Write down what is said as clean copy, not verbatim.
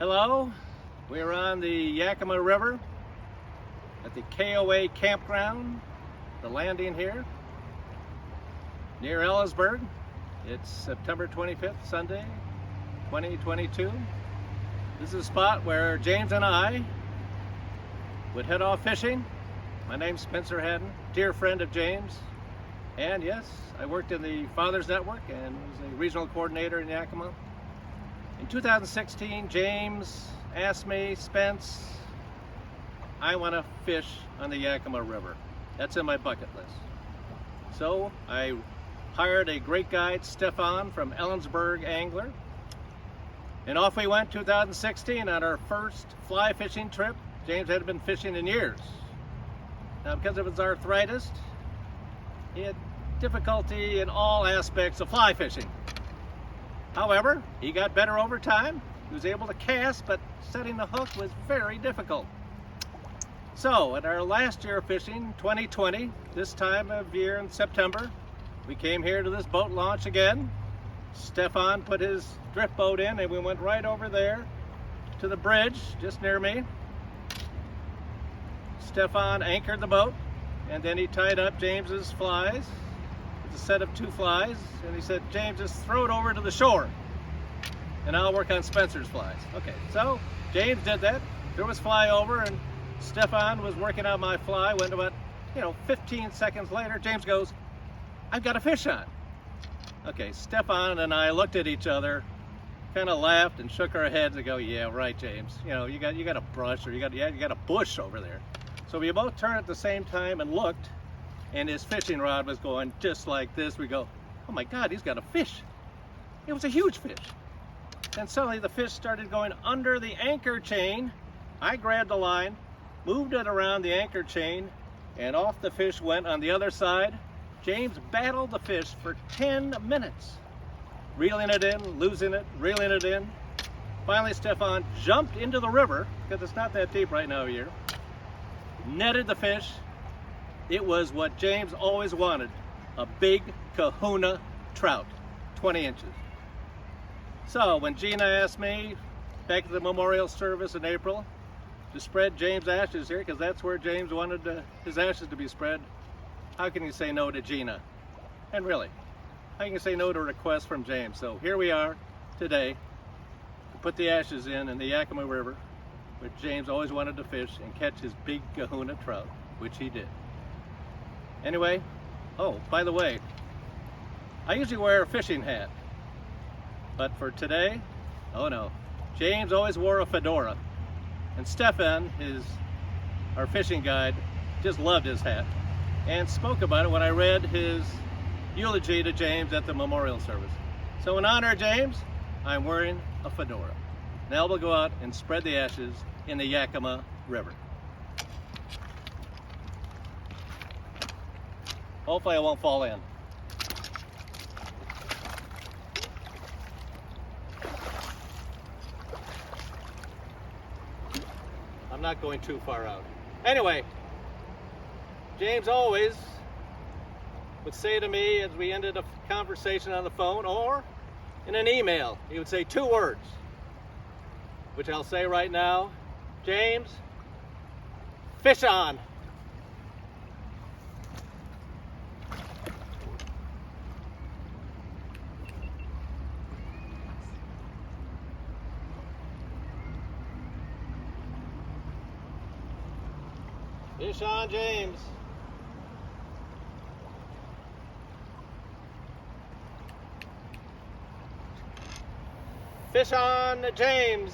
Hello, we're on the Yakima River at the KOA campground, the landing here near Ellensburg. It's September 25th, Sunday, 2022. This is a spot where James and I would head off fishing. My name's Spencer Haddon, dear friend of James. And yes, I worked in the Fathers Network and was a regional coordinator in Yakima. In 2016, James asked me, Spence, I want to fish on the Yakima River. That's in my bucket list. So I hired a great guide, Stefan from Ellensburg Anglers. And off we went 2016 on our first fly fishing trip. James hadn't been fishing in years. Now, because of his arthritis, he had difficulty in all aspects of fly fishing. However, he got better over time. He was able to cast, but setting the hook was very difficult. So, at our last year of fishing, 2020, this time of year in September, we came here to this boat launch again. Stefan put his drift boat in and we went right over there to the bridge just near me. Stefan anchored the boat and then he tied up James's flies. It's a set of 2 flies, and he said, James, just throw it over to the shore and I'll work on Spencer's flies. Okay, so James did that, threw his fly over, and Stefan was working on my fly. Went about 15 seconds later, James goes, I've got a fish on. Okay, Stefan and I looked at each other, kind of laughed and shook our heads and go, yeah, right, James. You got a brush, or you got a bush over there. So we both turned at the same time and looked, and his fishing rod was going just like this. We go, oh my God, he's got a fish. It was a huge fish. And suddenly the fish started going under the anchor chain. I grabbed the line, moved it around the anchor chain, and off the fish went on the other side. James battled the fish for 10 minutes, reeling it in, losing it, reeling it in. Finally, Stefan jumped into the river, because it's not that deep right now here, netted the fish. It was what James always wanted, a big kahuna trout, 20 inches. So when Gina asked me back at the memorial service in April to spread James' ashes here, because that's where James wanted his ashes to be spread, how can you say no to Gina? And really, how can you say no to a request from James? So here we are today to put the ashes in the Yakima River, where James always wanted to fish and catch his big kahuna trout, which he did. Anyway, oh, by the way, I usually wear a fishing hat, but for today, oh no, James always wore a fedora, and Stefan, our fishing guide, just loved his hat and spoke about it when I read his eulogy to James at the memorial service. So in honor of James, I'm wearing a fedora. Now we'll go out and spread the ashes in the Yakima River. Hopefully I won't fall in. I'm not going too far out. Anyway, James always would say to me as we ended a conversation on the phone or in an email, he would say 2 words, which I'll say right now. James, fish on. Fish on, James. Fish on, James.